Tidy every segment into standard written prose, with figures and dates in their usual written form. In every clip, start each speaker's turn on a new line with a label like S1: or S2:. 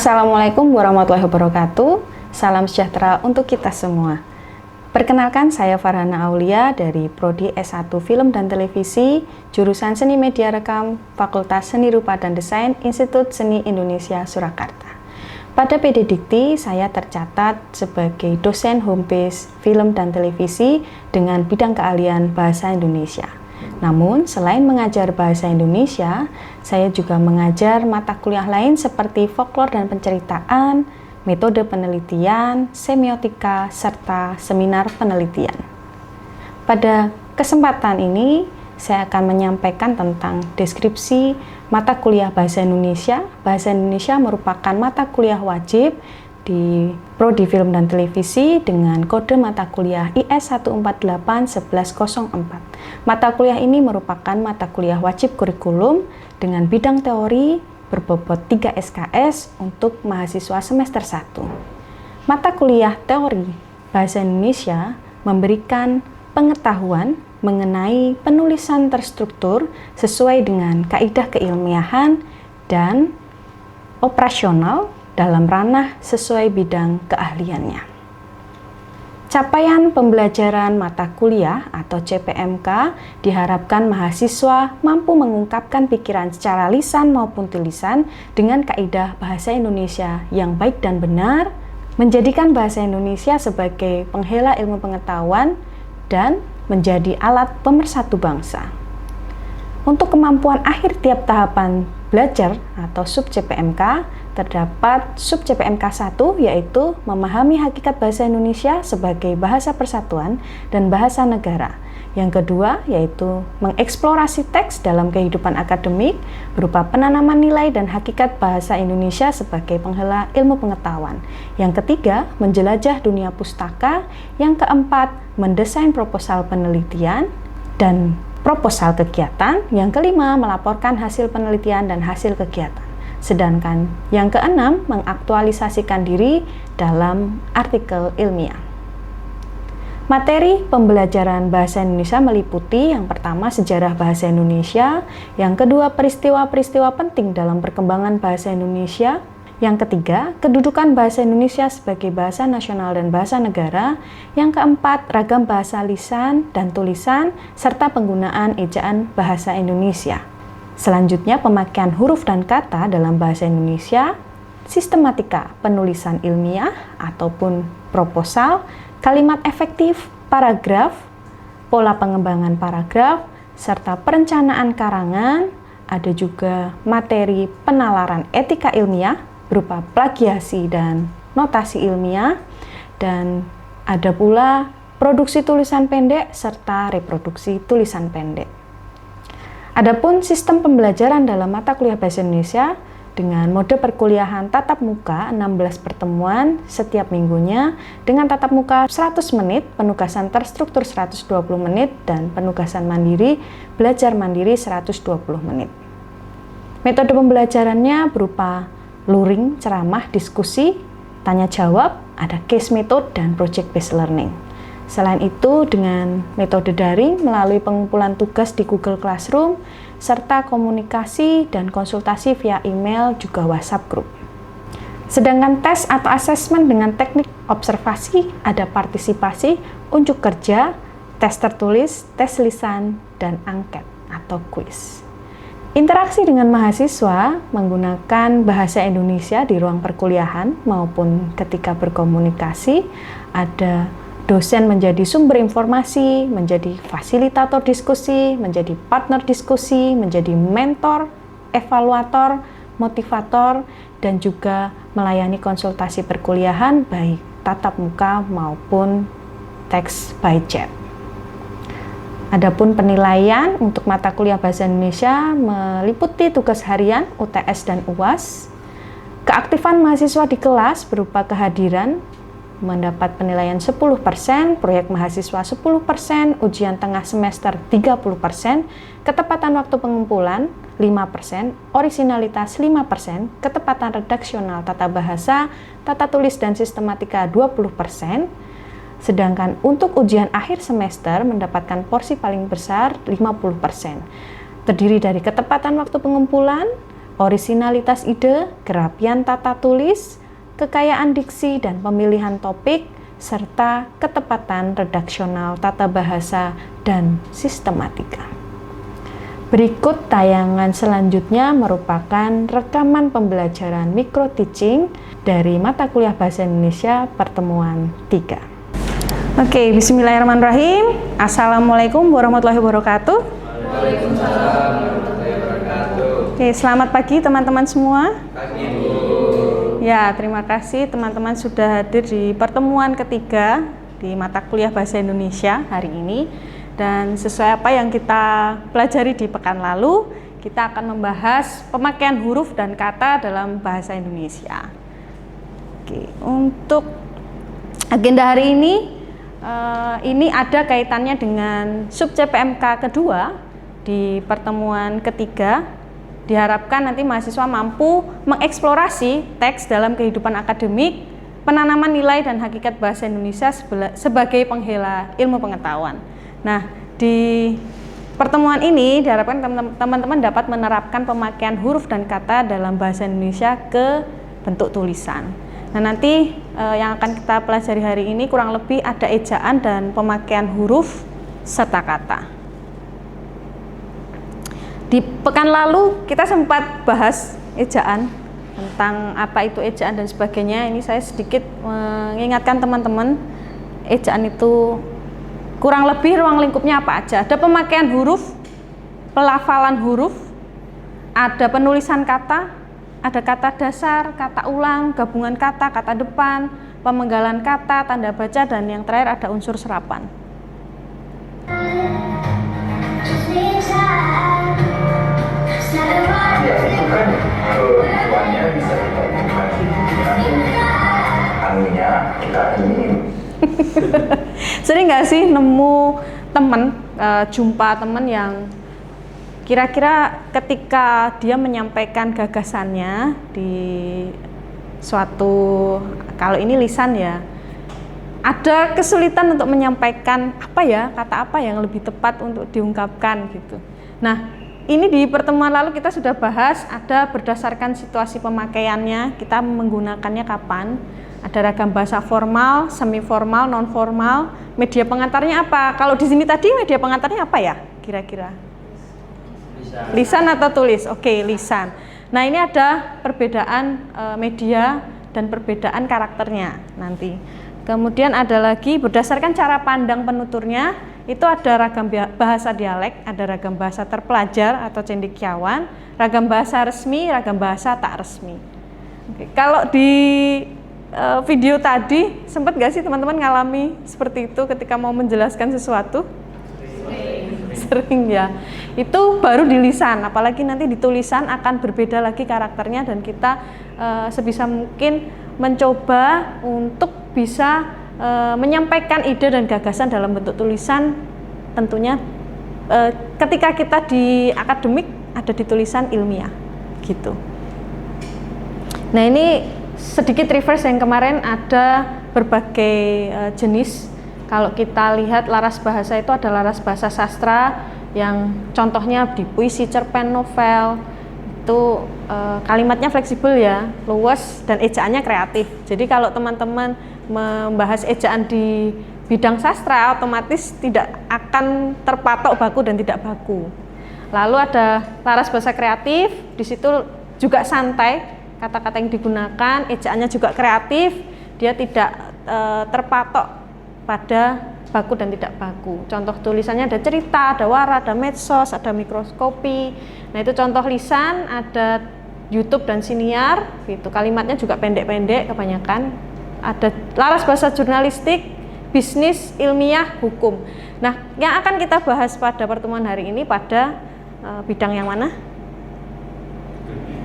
S1: Assalamualaikum warahmatullahi wabarakatuh. Salam sejahtera untuk kita semua. Perkenalkan, saya Farhana Aulia dari Prodi S1 Film dan Televisi, jurusan Seni Media Rekam, Fakultas Seni Rupa dan Desain, Institut Seni Indonesia Surakarta. Pada PD Dikti, saya tercatat sebagai dosen homebase film dan televisi dengan bidang keahlian Bahasa Indonesia. Namun, selain mengajar bahasa Indonesia, saya juga mengajar mata kuliah lain seperti folklore dan penceritaan, metode penelitian, semiotika, serta seminar penelitian. Pada kesempatan ini, saya akan menyampaikan tentang deskripsi mata kuliah Bahasa Indonesia. Bahasa Indonesia merupakan mata kuliah wajib di Prodi Film dan Televisi dengan kode mata kuliah IS 148-1104. Mata kuliah ini merupakan mata kuliah wajib kurikulum dengan bidang teori berbobot 3 SKS untuk mahasiswa semester 1. Mata kuliah teori Bahasa Indonesia memberikan pengetahuan mengenai penulisan terstruktur sesuai dengan kaidah keilmiahan dan operasional dalam ranah sesuai bidang keahliannya. Capaian pembelajaran mata kuliah atau CPMK diharapkan mahasiswa mampu mengungkapkan pikiran secara lisan maupun tulisan dengan kaidah bahasa Indonesia yang baik dan benar, menjadikan bahasa Indonesia sebagai penghela ilmu pengetahuan dan menjadi alat pemersatu bangsa. Untuk kemampuan akhir tiap tahapan belajar atau sub CPMK, terdapat sub CPMK 1 yaitu memahami hakikat bahasa Indonesia sebagai bahasa persatuan dan bahasa negara. Yang kedua yaitu mengeksplorasi teks dalam kehidupan akademik berupa penanaman nilai dan hakikat bahasa Indonesia sebagai penghela ilmu pengetahuan. Yang ketiga, menjelajah dunia pustaka. Yang keempat, mendesain proposal penelitian dan proposal kegiatan. Yang kelima, melaporkan hasil penelitian dan hasil kegiatan. Sedangkan yang keenam, mengaktualisasikan diri dalam artikel ilmiah. Materi pembelajaran bahasa Indonesia meliputi yang pertama sejarah bahasa Indonesia, yang kedua peristiwa-peristiwa penting dalam perkembangan bahasa Indonesia, yang ketiga kedudukan bahasa Indonesia sebagai bahasa nasional dan bahasa negara, yang keempat ragam bahasa lisan dan tulisan, serta penggunaan ejaan bahasa Indonesia. Selanjutnya, pemakaian huruf dan kata dalam bahasa Indonesia, sistematika penulisan ilmiah ataupun proposal, kalimat efektif, paragraf, pola pengembangan paragraf, serta perencanaan karangan. Ada juga materi penalaran etika ilmiah berupa plagiasi dan notasi ilmiah, dan ada pula produksi tulisan pendek serta reproduksi tulisan pendek. Adapun sistem pembelajaran dalam mata kuliah Bahasa Indonesia dengan mode perkuliahan tatap muka 16 pertemuan setiap minggunya dengan tatap muka 100 menit, penugasan terstruktur 120 menit, dan penugasan mandiri, belajar mandiri 120 menit. Metode pembelajarannya berupa luring, ceramah, diskusi, tanya jawab, ada case method, dan project based learning. Selain itu, dengan metode daring melalui pengumpulan tugas di Google Classroom, serta komunikasi dan konsultasi via email juga WhatsApp Group. Sedangkan tes atau asesmen dengan teknik observasi, ada partisipasi, unjuk kerja, tes tertulis, tes lisan, dan angket atau kuis. Interaksi dengan mahasiswa menggunakan bahasa Indonesia di ruang perkuliahan maupun ketika berkomunikasi, ada dosen menjadi sumber informasi, menjadi fasilitator diskusi, menjadi partner diskusi, menjadi mentor, evaluator, motivator, dan juga melayani konsultasi perkuliahan baik tatap muka maupun teks by chat. Adapun penilaian untuk mata kuliah Bahasa Indonesia meliputi tugas harian, UTS dan UAS. Keaktifan mahasiswa di kelas berupa kehadiran mendapat penilaian 10%, proyek mahasiswa 10%, ujian tengah semester 30%, ketepatan waktu pengumpulan 5%, orisinalitas 5%, ketepatan redaksional tata bahasa, tata tulis dan sistematika 20%, sedangkan untuk ujian akhir semester mendapatkan porsi paling besar 50%. Terdiri dari ketepatan waktu pengumpulan, orisinalitas ide, kerapian tata tulis, kekayaan diksi dan pemilihan topik, serta ketepatan redaksional tata bahasa dan sistematika. Berikut tayangan selanjutnya merupakan rekaman pembelajaran micro teaching dari mata kuliah Bahasa Indonesia pertemuan 3. Oke, bismillahirrahmanirrahim. Assalamualaikum warahmatullahi wabarakatuh.
S2: Waalaikumsalam warahmatullahi wabarakatuh.
S1: Oke, selamat pagi teman-teman semua.
S2: Pagi, Bu.
S1: Ya, terima kasih teman-teman sudah hadir di pertemuan ketiga di mata kuliah Bahasa Indonesia hari ini. Dan sesuai apa yang kita pelajari di pekan lalu, kita akan membahas pemakaian huruf dan kata dalam bahasa Indonesia. Oke, untuk agenda hari ini ada kaitannya dengan sub CPMK kedua di pertemuan ketiga. Diharapkan nanti mahasiswa mampu mengeksplorasi teks dalam kehidupan akademik, penanaman nilai dan hakikat bahasa Indonesia sebagai penghela ilmu pengetahuan. Nah, di pertemuan ini diharapkan teman-teman dapat menerapkan pemakaian huruf dan kata dalam bahasa Indonesia ke bentuk tulisan. Nah, nanti yang akan kita pelajari hari ini kurang lebih ada ejaan dan pemakaian huruf serta kata. Di pekan lalu kita sempat bahas ejaan, tentang apa itu ejaan dan sebagainya. Ini saya sedikit mengingatkan teman-teman, ejaan itu kurang lebih ruang lingkupnya apa aja. Ada pemakaian huruf, pelafalan huruf, ada penulisan kata, ada kata dasar, kata ulang, gabungan kata, kata depan, pemenggalan kata, tanda baca, dan yang terakhir ada unsur serapan.
S2: Ya, itu kan tujuannya bisa kita nikmati. Anunya kita ini.
S1: Sering nggak sih nemu temen, jumpa temen yang kira-kira ketika dia menyampaikan gagasannya di suatu, kalau ini lisan ya, ada kesulitan untuk menyampaikan kata apa yang lebih tepat untuk diungkapkan gitu. Nah, ini di pertemuan lalu kita sudah bahas, ada berdasarkan situasi pemakaiannya, kita menggunakannya kapan. Ada ragam bahasa formal, semi formal, non formal. Media pengantarnya apa? Kalau di sini tadi media pengantarnya apa ya? Kira-kira? Lisan atau tulis? Oke, lisan. Nah, ini ada perbedaan media dan perbedaan karakternya nanti. Kemudian ada lagi berdasarkan cara pandang penuturnya, itu ada ragam bahasa dialek, ada ragam bahasa terpelajar atau cendekiawan, ragam bahasa resmi, ragam bahasa tak resmi. Oke, kalau di video tadi sempat nggak sih teman-teman ngalami seperti itu ketika mau menjelaskan sesuatu? Sering ya. Itu baru di lisan, apalagi nanti di tulisan akan berbeda lagi karakternya, dan kita sebisa mungkin mencoba untuk bisa menyampaikan ide dan gagasan dalam bentuk tulisan. Tentunya ketika kita di akademik ada di tulisan ilmiah gitu. Nah, ini sedikit reverse yang kemarin, ada berbagai jenis. Kalau kita lihat laras bahasa itu ada laras bahasa sastra yang contohnya di puisi, cerpen, novel itu kalimatnya fleksibel ya, luas, dan ejaannya kreatif. Jadi kalau teman-teman membahas ejaan di bidang sastra otomatis tidak akan terpatok baku dan tidak baku. Lalu ada laras bahasa kreatif, di situ juga santai. Kata-kata yang digunakan, ejaannya juga kreatif, dia tidak terpatok pada baku dan tidak baku. Contoh tulisannya ada cerita, ada wara, ada medsos, ada mikroskopi. Nah, itu contoh lisan, ada YouTube dan siniar, gitu. Kalimatnya juga pendek-pendek kebanyakan. Ada laras bahasa jurnalistik, bisnis, ilmiah, hukum. Nah, yang akan kita bahas pada pertemuan hari ini pada bidang yang mana?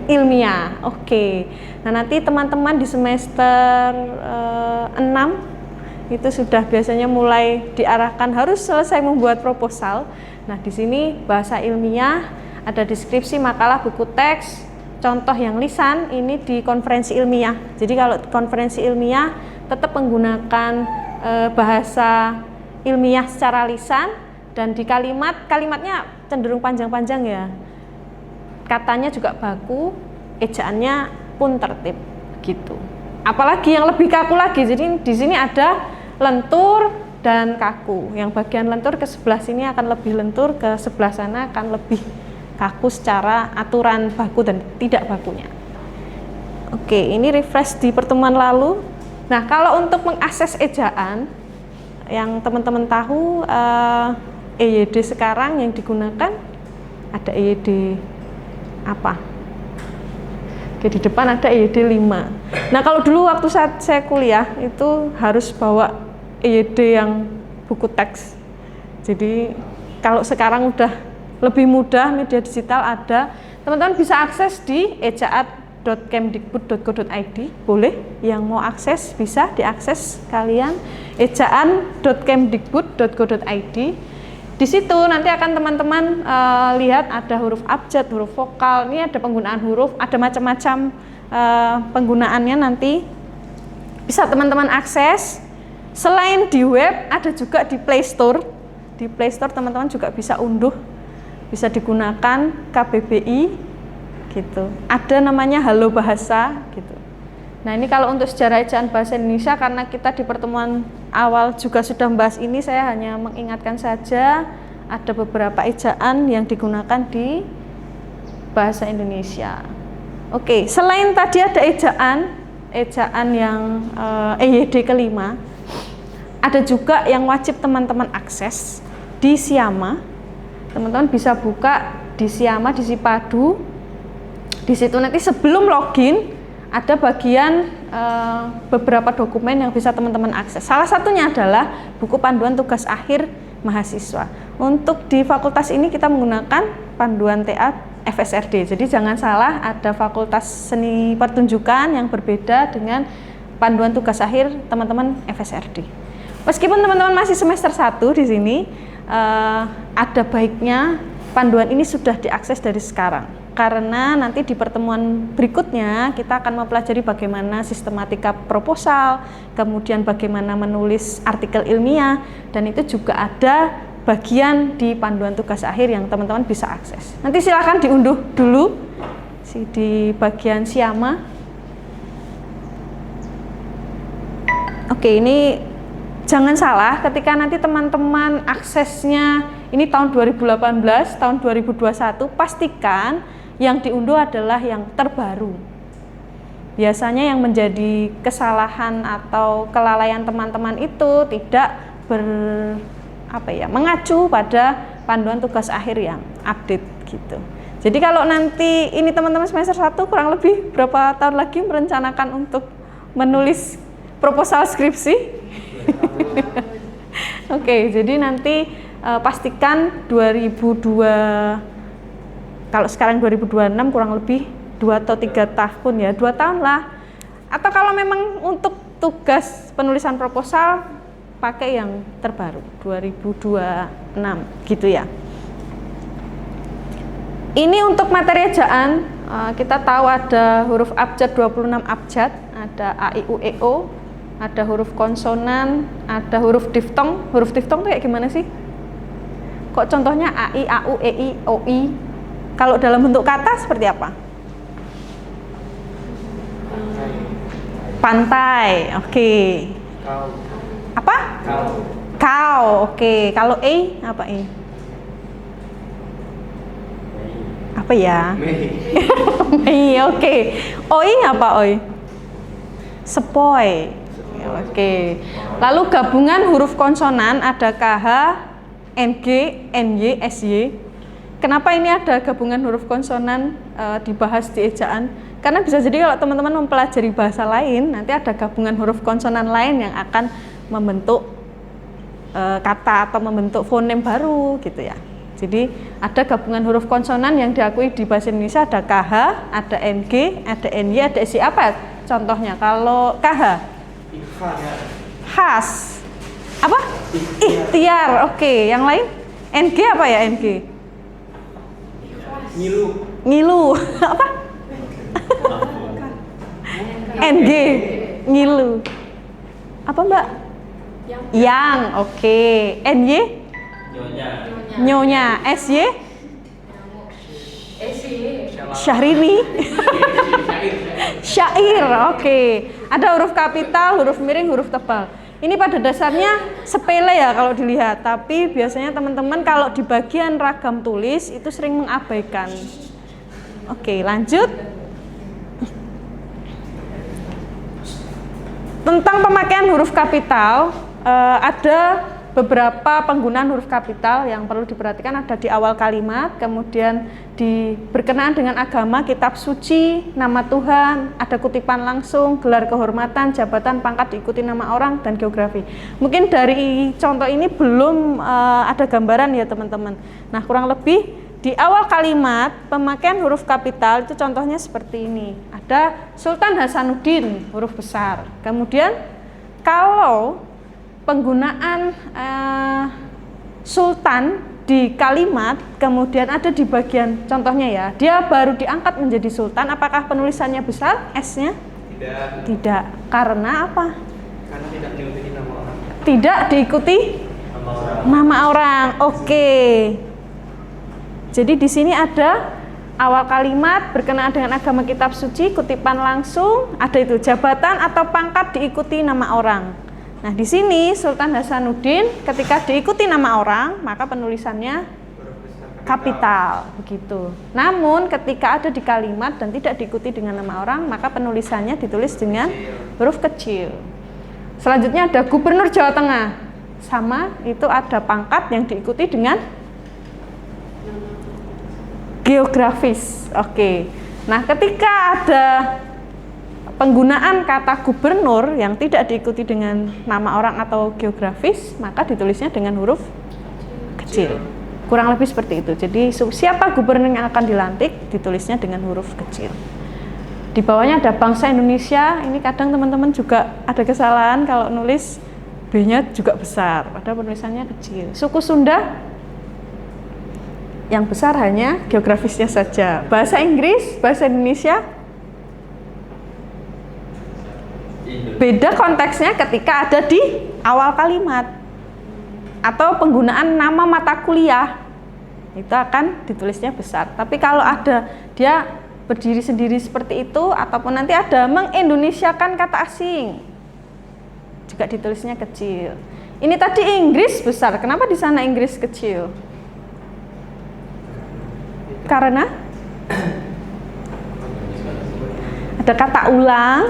S1: Ilmiah. Oke. Nah, nanti teman-teman di semester 6 itu sudah biasanya mulai diarahkan harus selesai membuat proposal. Nah, di sini bahasa ilmiah, ada deskripsi makalah, buku teks, contoh yang lisan ini di konferensi ilmiah. Jadi kalau konferensi ilmiah tetap menggunakan bahasa ilmiah secara lisan, dan di kalimatnya cenderung panjang-panjang ya.
S3: katanya juga baku, ejaannya pun tertib gitu. Apalagi yang lebih kaku lagi, jadi di sini ada lentur dan kaku. Yang bagian lentur ke sebelah sini akan lebih lentur, ke sebelah sana akan lebih kaku secara aturan baku dan tidak bakunya. Oke, ini refresh di pertemuan lalu. Nah, kalau untuk mengakses ejaan, yang teman-teman tahu EYD sekarang yang digunakan ada EYD apa? Oke, di depan ada EYD 5. Nah, kalau dulu waktu saya kuliah itu harus bawa EYD yang buku teks. Jadi kalau sekarang udah lebih mudah, media digital ada, teman-teman bisa akses di ejaat.kemdikbud.go.id, boleh yang mau akses bisa diakses kalian, ejaan.kemdikbud.go.id. Di situ nanti akan teman-teman lihat ada huruf abjad, huruf vokal, ini ada penggunaan huruf, ada macam-macam penggunaannya nanti bisa teman-teman akses. Selain di web, ada juga di Play Store. Di Play Store teman-teman juga bisa unduh, bisa digunakan KBBI gitu. Ada namanya Halo Bahasa gitu. Nah, ini kalau untuk sejarah ejaan bahasa Indonesia, karena kita di pertemuan awal juga sudah membahas ini, saya hanya mengingatkan saja ada beberapa ejaan yang digunakan di bahasa Indonesia. Oke, selain tadi ada ejaan yang EYD kelima, ada juga yang wajib teman-teman akses di Siama. Teman-teman bisa buka di Siama, di Sipadu. Di situ nanti sebelum login ada bagian beberapa dokumen yang bisa teman-teman akses. Salah satunya adalah buku panduan tugas akhir mahasiswa. Untuk di fakultas ini kita menggunakan panduan TA FSRD. Jadi jangan salah, ada fakultas seni pertunjukan yang berbeda dengan panduan tugas akhir teman-teman FSRD. Meskipun teman-teman masih semester 1 di sini, ada baiknya panduan ini sudah diakses dari sekarang. Karena nanti di pertemuan berikutnya kita akan mempelajari bagaimana sistematika proposal, kemudian bagaimana menulis artikel ilmiah, dan itu juga ada bagian di panduan tugas akhir yang teman-teman bisa akses. Nanti silakan diunduh dulu di bagian Siama. Oke, ini jangan salah ketika nanti teman-teman aksesnya ini tahun 2018, tahun 2021, pastikan yang diunduh adalah yang terbaru. Biasanya yang menjadi kesalahan atau kelalaian teman-teman itu tidak mengacu pada panduan tugas akhir yang update gitu. Jadi kalau nanti ini teman-teman semester 1 kurang lebih berapa tahun lagi merencanakan untuk menulis proposal skripsi? Oke, jadi nanti pastikan 2002, kalau sekarang 2026 kurang lebih 2 atau 3 tahun ya, 2 tahun lah. Atau kalau memang untuk tugas penulisan proposal pakai yang terbaru 2026 gitu ya. Ini untuk materi ejaan, kita tahu ada huruf abjad 26 abjad, ada A, I, U, E, O, ada huruf konsonan, ada huruf diftong. Huruf diftong itu kayak gimana sih? Kok contohnya A, I, A, U, E, I, O, I? Kalau dalam bentuk kata seperti apa? Pantai, oke.
S2: Kau.
S3: Apa?
S2: Kau.
S3: Kau, oke. Kalau E, apa E? Apa ya? Mei, oke. Oi apa oi? Sepoi. Oke. Lalu gabungan huruf konsonan ada KH, NG, NY, SY. Kenapa ini ada gabungan huruf konsonan dibahas di ejaan? Karena bisa jadi kalau teman-teman mempelajari bahasa lain, nanti ada gabungan huruf konsonan lain yang akan membentuk kata atau membentuk fonem baru gitu ya. Jadi ada gabungan huruf konsonan yang diakui di bahasa Indonesia, ada KH, ada NG, ada NY, ada SY. Apa contohnya? Kalau KH? Khas. Apa? Ikhtiar. Oke, yang lain? NG apa ya NG? Ngilu. Apa? NG. Ngilu. Apa Mbak? Yang. Oke. NY? Nyonya. SY? Syahrini. Syair, oke. Ada huruf kapital, huruf miring, huruf tebal. Ini pada dasarnya sepele ya kalau dilihat, tapi biasanya teman-teman kalau di bagian ragam tulis itu sering mengabaikan. Oke, lanjut. Tentang pemakaian huruf kapital, ada beberapa penggunaan huruf kapital yang perlu diperhatikan. Ada di awal kalimat, kemudian berkenaan dengan agama, kitab suci, nama Tuhan, ada kutipan langsung, gelar kehormatan, jabatan, pangkat diikuti nama orang, dan geografi. Mungkin dari contoh ini belum ada gambaran ya teman-teman. Nah, kurang lebih di awal kalimat pemakaian huruf kapital itu contohnya seperti ini. Ada Sultan Hasanuddin, huruf besar. Kemudian kalau penggunaan Sultan di kalimat, kemudian ada di bagian contohnya ya, dia baru diangkat menjadi Sultan, apakah penulisannya besar S-nya? Tidak. Karena apa?
S4: Karena tidak diikuti nama orang.
S3: Tidak diikuti nama orang. Oke. Jadi di sini ada awal kalimat berkenaan dengan agama, kitab suci, kutipan langsung, ada itu jabatan atau pangkat diikuti nama orang. Nah, di sini Sultan Hasanuddin ketika diikuti nama orang, maka penulisannya kapital, begitu. Namun ketika ada di kalimat dan tidak diikuti dengan nama orang, maka penulisannya ditulis dengan huruf kecil. Selanjutnya ada Gubernur Jawa Tengah. Sama, itu ada pangkat yang diikuti dengan geografis. Oke. Nah, ketika ada penggunaan kata gubernur yang tidak diikuti dengan nama orang atau geografis, maka ditulisnya dengan huruf kecil. Kurang lebih seperti itu. Jadi siapa gubernur yang akan dilantik, ditulisnya dengan huruf kecil. Di bawahnya ada bangsa Indonesia. Ini kadang teman-teman juga ada kesalahan kalau nulis B-nya juga besar, padahal penulisannya kecil. Suku Sunda, yang besar hanya geografisnya saja. Bahasa Inggris, bahasa Indonesia, beda konteksnya ketika ada di awal kalimat atau penggunaan nama mata kuliah, itu akan ditulisnya besar. Tapi kalau ada dia berdiri sendiri seperti itu, ataupun nanti ada mengindonesiakan kata asing, juga ditulisnya kecil. Ini tadi Inggris besar, kenapa di sana Inggris kecil? Karena ada kata ulang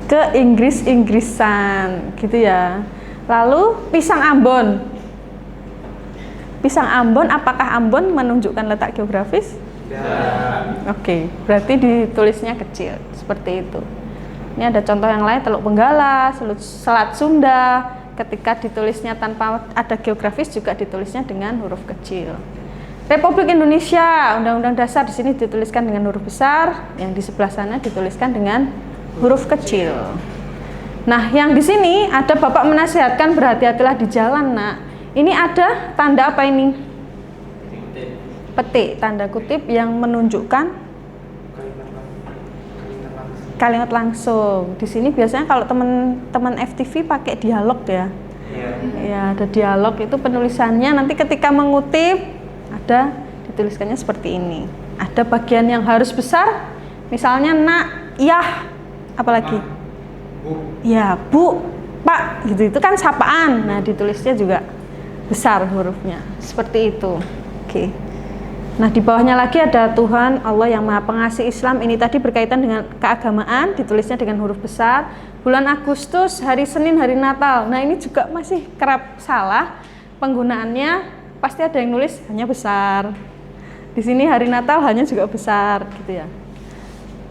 S3: ke Inggris-Inggrisan gitu ya. Lalu pisang Ambon. Pisang Ambon, apakah Ambon menunjukkan letak geografis? Tidak. Oke, berarti ditulisnya kecil seperti itu. Ini ada contoh yang lain, Teluk Benggala, Selat Sunda. Ketika ditulisnya tanpa ada geografis juga ditulisnya dengan huruf kecil. Republik Indonesia, Undang-Undang Dasar di sini dituliskan dengan huruf besar, yang di sebelah sana dituliskan dengan huruf kecil. Nah, yang di sini ada Bapak menasihatkan berhati-hatilah di jalan, Nak. Ini ada tanda apa ini? Petik, tanda kutip yang menunjukkan kalimat langsung. Di sini biasanya kalau teman-teman FTV pakai dialog ya. Ya, ada dialog, itu penulisannya nanti ketika mengutip ada dituliskannya seperti ini. Ada bagian yang harus besar, misalnya nak, yah, apalagi bu. Ya, bu, pak, gitu, itu kan sapaan. Nah, ditulisnya juga besar hurufnya seperti itu. Oke. Nah, di bawahnya lagi ada Tuhan Allah yang Maha Pengasih Islam. Ini tadi berkaitan dengan keagamaan, ditulisnya dengan huruf besar. Bulan Agustus, hari Senin, hari Natal. Nah, ini juga masih kerap salah penggunaannya. Pasti ada yang nulis hanya besar. Di sini hari Natal hanya juga besar, gitu ya.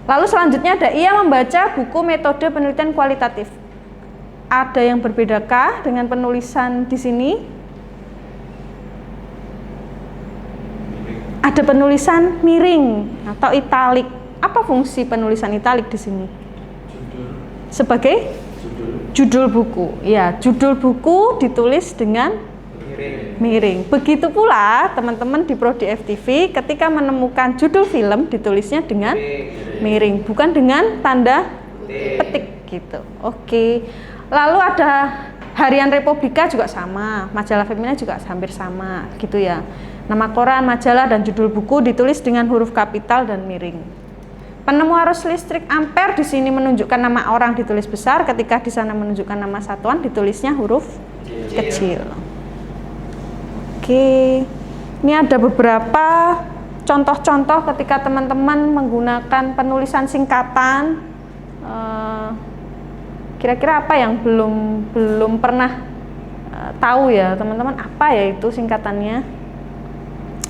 S3: Lalu selanjutnya ada ia membaca buku metode penelitian kualitatif. Ada yang berbedakah dengan penulisan di sini? Ada penulisan miring atau italik. Apa fungsi penulisan italik di sini? Sebagai judul buku. Ya, judul buku ditulis dengan miring. Begitu pula teman-teman di Prodi FTV ketika menemukan judul film ditulisnya dengan miring, bukan dengan tanda petik gitu. Oke. Lalu ada Harian Republika juga sama, majalah Femina juga hampir sama gitu ya. Nama koran, majalah, dan judul buku ditulis dengan huruf kapital dan miring. Penemu arus listrik ampere di sini menunjukkan nama orang ditulis besar, ketika di sana menunjukkan nama satuan ditulisnya huruf kecil. Oke, ini ada beberapa contoh-contoh ketika teman-teman menggunakan penulisan singkatan. Kira-kira apa yang belum pernah tahu ya teman-teman, apa ya itu singkatannya?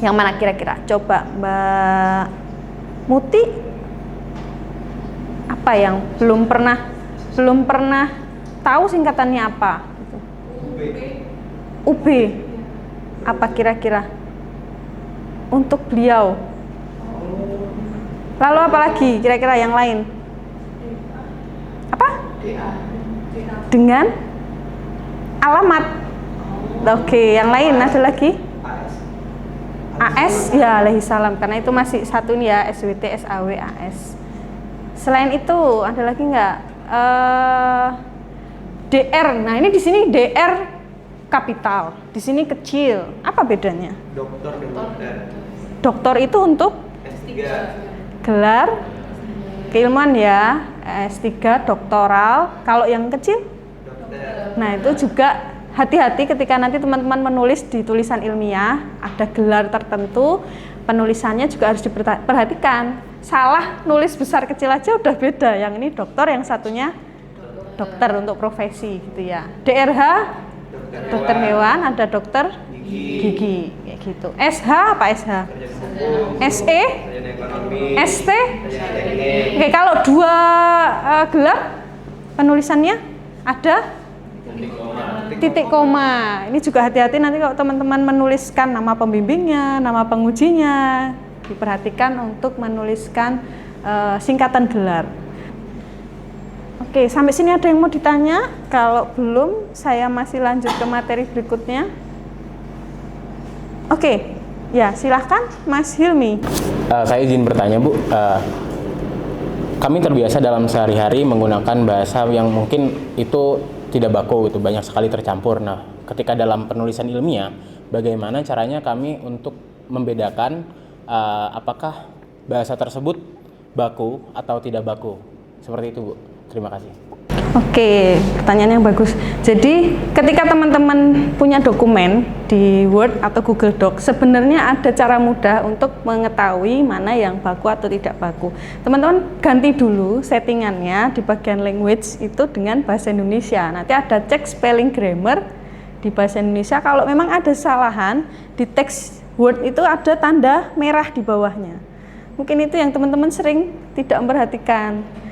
S3: Yang mana kira-kira? Coba Mbak Muti, apa yang belum pernah tahu singkatannya apa? UB. Apa kira-kira untuk beliau? Lalu apa lagi kira-kira yang lain? Apa? Dengan alamat. Oke, yang lain ada lagi? AS ya, alaihi salam, karena itu masih satu nih ya, SWT, SAW, AS. Selain itu ada lagi nggak? DR. Nah ini di sini DR kapital, di sini kecil. Apa bedanya? Doktor itu untuk
S4: S3.
S3: gelar keilmuan ya, S3 doktoral. Kalau yang kecil?
S4: Dokter.
S3: Nah itu juga hati-hati ketika nanti teman-teman menulis di tulisan ilmiah, ada gelar tertentu, penulisannya juga harus diperhatikan. Salah nulis besar kecil aja udah beda, yang ini dokter, yang satunya dokter untuk profesi gitu ya. DRH dokter hewan, ada dokter gigi kayak gitu. SH apa SH? SE? ST? Oke, kalau dua gelar penulisannya ada titik koma. Ini juga hati-hati nanti kalau teman-teman menuliskan nama pembimbingnya, nama pengujinya, diperhatikan untuk menuliskan singkatan gelar. Oke, sampai sini ada yang mau ditanya? Kalau belum, saya masih lanjut ke materi berikutnya. Oke, ya silahkan Mas Hilmi.
S5: Saya izin bertanya Bu, kami terbiasa dalam sehari-hari menggunakan bahasa yang mungkin itu tidak baku, itu banyak sekali tercampur. Nah, ketika dalam penulisan ilmiah, bagaimana caranya kami untuk membedakan apakah bahasa tersebut baku atau tidak baku? Seperti itu Bu. Terima kasih.
S3: Oke, pertanyaan yang bagus. Jadi, ketika teman-teman punya dokumen di Word atau Google Doc, sebenarnya ada cara mudah untuk mengetahui mana yang baku atau tidak baku. Teman-teman ganti dulu settingannya di bagian language itu dengan bahasa Indonesia. Nanti ada cek spelling grammar di bahasa Indonesia. Kalau memang ada kesalahan di teks Word itu ada tanda merah di bawahnya. Mungkin itu yang teman-teman sering tidak memperhatikan.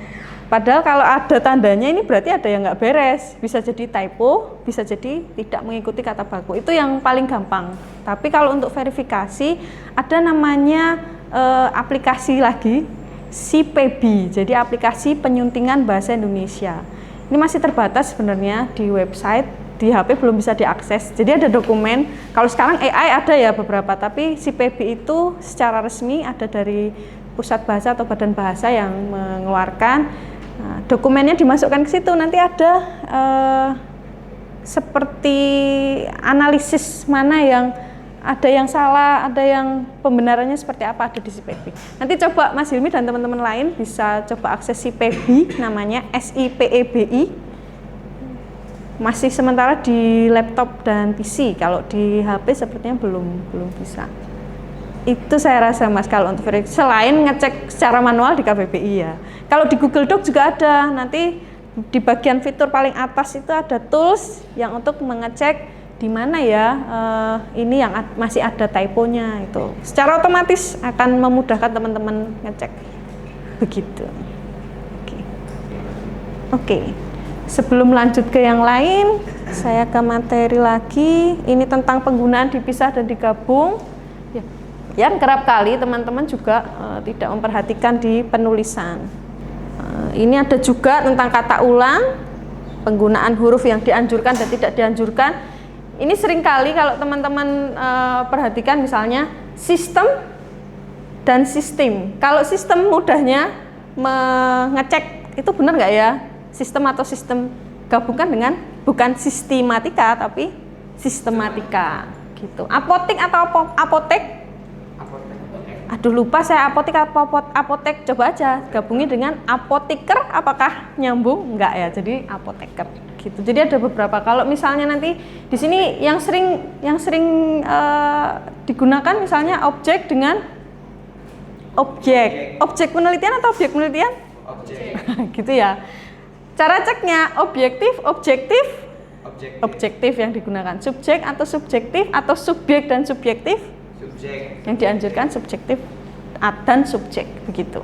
S3: Padahal kalau ada tandanya ini berarti ada yang nggak beres. Bisa jadi typo, bisa jadi tidak mengikuti kata baku. Itu yang paling gampang. Tapi kalau untuk verifikasi ada namanya aplikasi lagi, CPB. Jadi aplikasi penyuntingan bahasa Indonesia. Ini masih terbatas sebenarnya di website, di HP belum bisa diakses. Jadi ada dokumen. Kalau sekarang AI ada ya beberapa, tapi CPB itu secara resmi ada dari Pusat Bahasa atau Badan Bahasa yang mengeluarkan. Nah, dokumennya dimasukkan ke situ, nanti ada seperti analisis mana yang ada yang salah, ada yang pembenarannya seperti apa, ada di CPB. Nanti coba Mas Hilmi dan teman-teman lain bisa coba akses CPB, namanya SIPEBI. Masih sementara di laptop dan PC, kalau di HP sepertinya belum bisa. Itu saya rasa Mas kalau untuk verifikasi, selain ngecek secara manual di KBBI ya. Kalau di Google Doc juga ada, nanti di bagian fitur paling atas itu ada tools yang untuk mengecek di mana ya ini yang masih ada typonya itu. Secara otomatis akan memudahkan teman-teman ngecek. Begitu. Oke. Sebelum lanjut ke yang lain, saya ke materi lagi. Ini tentang penggunaan dipisah dan digabung. Yang kerap kali teman-teman juga tidak memperhatikan di penulisan. Ini ada juga tentang kata ulang, penggunaan huruf yang dianjurkan dan tidak dianjurkan. Ini sering kali kalau teman-teman perhatikan misalnya sistem dan sistem. Kalau sistem mudahnya mengecek itu benar nggak ya? Sistem atau sistem, gabungkan dengan bukan sistematika tapi sistematika gitu. Apotik atau apotek? Aduh lupa saya apotik apa apotek, coba aja gabungin dengan apoteker, apakah nyambung? Enggak ya, jadi apoteker gitu. Jadi ada beberapa. Kalau misalnya nanti di sini yang sering digunakan misalnya objek dengan objek penelitian atau objek penelitian? Gitu ya. Cara ceknya objektif yang digunakan. Subjek atau subjektif atau subjek dan subjektif? Yang dianjurkan subjektif dan subjek begitu.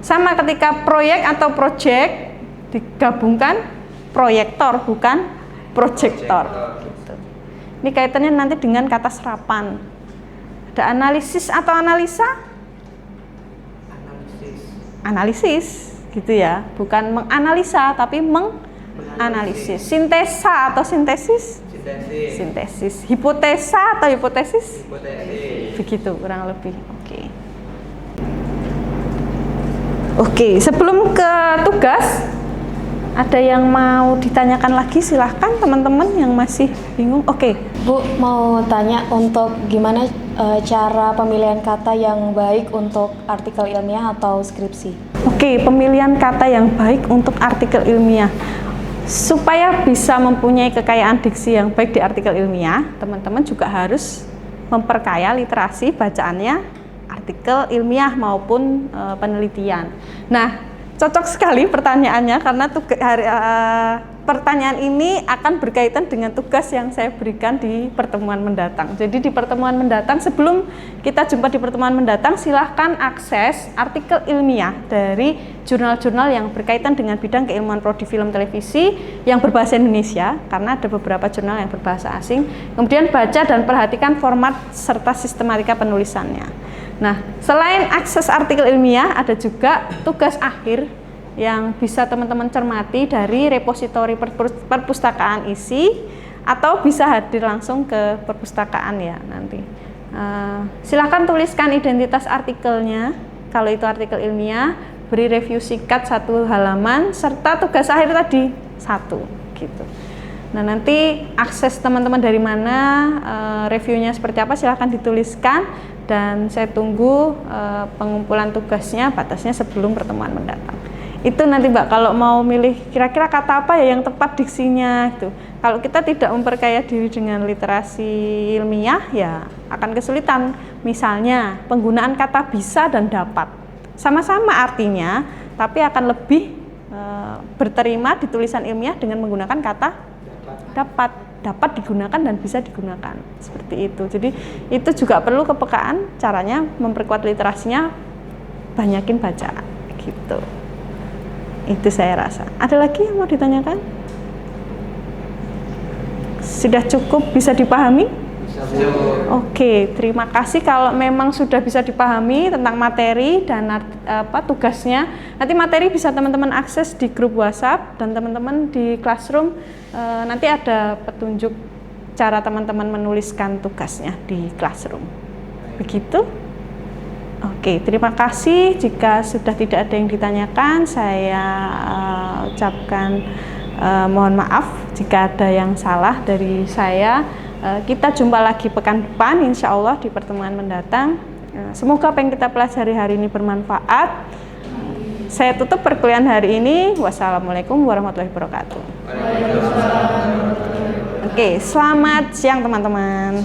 S3: Sama ketika proyek atau project digabungkan proyektor bukan proyektor. Gitu. Ini kaitannya nanti dengan kata serapan. Ada analisis atau analisa? Analisis gitu ya, bukan menganalisa tapi menganalisis. Sintesa atau sintesis? Sintesis. Hipotesa atau hipotesis? Begitu kurang lebih. Oke, sebelum ke tugas, ada yang mau ditanyakan lagi? Silahkan teman-teman yang masih bingung. Oke.
S1: Bu, mau tanya untuk gimana cara pemilihan kata yang baik untuk artikel ilmiah atau skripsi?
S3: Oke, pemilihan kata yang baik untuk artikel ilmiah. Supaya bisa mempunyai kekayaan diksi yang baik di artikel ilmiah, teman-teman juga harus memperkaya literasi bacaannya artikel ilmiah maupun penelitian. Nah, cocok sekali pertanyaannya karena pertanyaan ini akan berkaitan dengan tugas yang saya berikan di pertemuan mendatang. Jadi di pertemuan mendatang, sebelum kita jumpa di pertemuan mendatang, silahkan akses artikel ilmiah dari jurnal-jurnal yang berkaitan dengan bidang keilmuan prodi film televisi yang berbahasa Indonesia, karena ada beberapa jurnal yang berbahasa asing. Kemudian baca dan perhatikan format serta sistematika penulisannya. Nah, selain akses artikel ilmiah, ada juga tugas akhir yang bisa teman-teman cermati dari repositori perpustakaan isi atau bisa hadir langsung ke perpustakaan ya nanti. Silakan tuliskan identitas artikelnya kalau itu artikel ilmiah, beri review singkat 1 halaman serta tugas akhir tadi 1 gitu. Nah, nanti akses teman-teman dari mana, reviewnya seperti apa, silahkan dituliskan dan saya tunggu pengumpulan tugasnya, batasnya sebelum pertemuan mendatang. Itu nanti Mbak, kalau mau milih kira-kira kata apa ya yang tepat diksinya itu. Kalau kita tidak memperkaya diri dengan literasi ilmiah ya akan kesulitan. Misalnya penggunaan kata bisa dan dapat. Sama-sama artinya, tapi akan lebih berterima di tulisan ilmiah dengan menggunakan kata dapat digunakan dan bisa digunakan. Seperti itu. Jadi itu juga perlu kepekaan, caranya memperkuat literasinya, banyakin baca gitu. Itu saya rasa. Ada lagi yang mau ditanyakan? Sudah cukup bisa dipahami? Oke, terima kasih kalau memang sudah bisa dipahami tentang materi dan tugasnya. Nanti materi bisa teman-teman akses di grup WhatsApp dan teman-teman di classroom nanti ada petunjuk cara teman-teman menuliskan tugasnya di classroom. Begitu? Oke, terima kasih. Jika sudah tidak ada yang ditanyakan, saya ucapkan mohon maaf jika ada yang salah dari saya. Kita jumpa lagi pekan depan, insya Allah di pertemuan mendatang. Semoga apa yang kita pelajari hari ini bermanfaat. Saya tutup perkuliahan hari ini. Wassalamualaikum warahmatullahi wabarakatuh. Oke, selamat siang teman-teman.